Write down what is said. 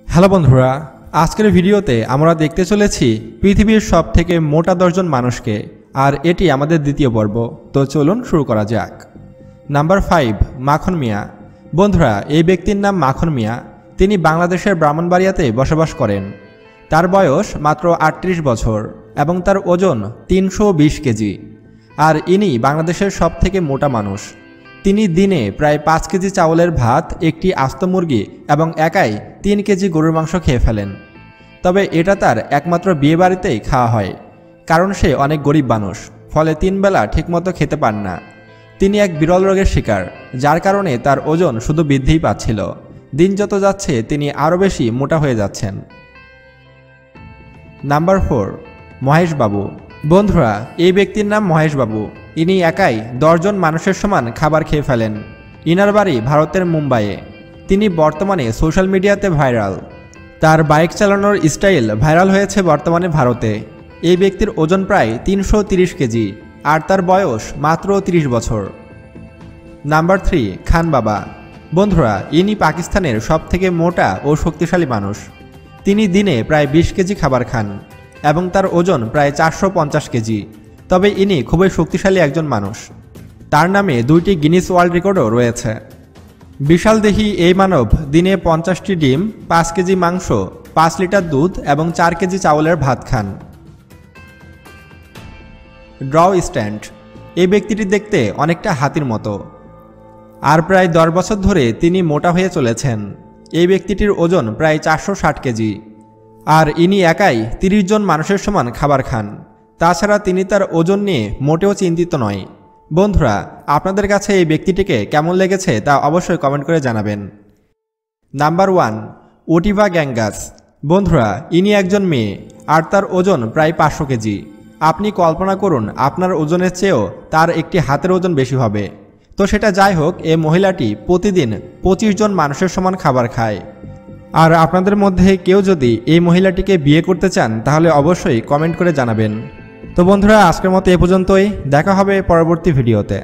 Hello বন্ধুরা, আজকের ভিডিওতে আমরা দেখতে চলেছি পৃথিবীর সবথেকে মোটা 10 জন মানুষকে, আর এটি আমাদের দ্বিতীয় পর্ব। তো চলুন শুরু করা যাক। নাম্বার 5, মাখন মিয়া। বন্ধুরা, এই ব্যক্তির নাম মাখন মিয়া। তিনি বাংলাদেশের ব্রাহ্মণবাড়িয়াতে বসবাস করেন। তার বয়স মাত্র 38 বছর এবং তার ওজন 320 কেজি। আর ইনি বাংলাদেশের সবথেকে মোটা মানুষ। তিনি দিনে প্রায় 5 কেজি চাউলের ভাত, একটি আস্ত মুরগি এবং একাই 3 কেজি গরুর মাংস খেয়ে ফেলেন। তবে এটা তার একমাত্র বিয়েবাড়িতেই খাওয়া হয়, কারণ সে অনেক গরিব মানুষ, ফলে 3 বেলা ঠিকমতো খেতে পান না। তিনি এক বিরল রোগের শিকার, যার কারণে তার ওজন শুধু বৃদ্ধিই পাচ্ছিল। দিন যত যাচ্ছে তিনি আরও বেশি মোটা হয়ে যাচ্ছেন। নাম্বার 4, মহেশ বাবু। বন্ধুরা, এই ব্যক্তির নাম মহেশ বাবু। ইনি একাই 10 জন মানুষের সমান খাবার খেয়ে ফেলেন। ইনার বাড়ি ভারতের মুম্বাইয়ে। তিনি বর্তমানে সোশ্যাল মিডিয়াতে ভাইরাল। তার বাইক চালানোর স্টাইল ভাইরাল হয়েছে বর্তমানে ভারতে। এই ব্যক্তির ওজন প্রায় 330 কেজি আর তার বয়স মাত্র 30 বছর। নাম্বার 3, খান বাবা। বন্ধুরা, ইনি পাকিস্তানের সবথেকে মোটা ও শক্তিশালী মানুষ। তিনি দিনে প্রায় 20 কেজি খাবার খান এবং তার ওজন প্রায় 450 কেজি। তবে ইনি খুবই শক্তিশালী একজন মানুষ। তার নামে 2টি গিনিস ওয়ার্ল্ড রেকর্ডও রয়েছে। বিশালদেহী এই মানব দিনে 50টি ডিম, 5 কেজি মাংস, 5 লিটার দুধ এবং 4 কেজি চাউলের ভাত খান। Draw stand. এই ব্যক্তিটি দেখতে অনেকটা হাতির মতো, আর প্রায় 10 বছর ধরে তিনি মোটা হয়ে চলেছেন। এই ব্যক্তিটির ওজন প্রায় 460 কেজি আর ইনি একাই 30 জন মানুষের সমান খাবার খান। তাছাড়া তিনি তার ওজন নিয়ে মোটেও চিন্তিত নয়। বন্ধুরা, আপনাদের কাছে এই ব্যক্তিটিকে কেমন লেগেছে তা অবশ্যই কমেন্ট করে জানাবেন। নাম্বার 1, ওটিভা গ্যাঙ্গাস। বন্ধুরা, ইনি একজন মেয়ে আর তার ওজন প্রায় 500 কেজি। আপনি কল্পনা করুন, আপনার ওজনের চেয়েও তার একটি হাতের ওজন বেশি হবে। তো সেটা যাই হোক, এই মহিলাটি প্রতিদিন 25 জন মানুষের সমান খাবার খায়। আর আপনাদের মধ্যে কেউ যদি এই মহিলাটিকে বিয়ে করতে চান তাহলে অবশ্যই কমেন্ট করে জানাবেন। তো বন্ধুরা, আজকের মতো এ পর্যন্তই। দেখা হবে পরবর্তী ভিডিওতে।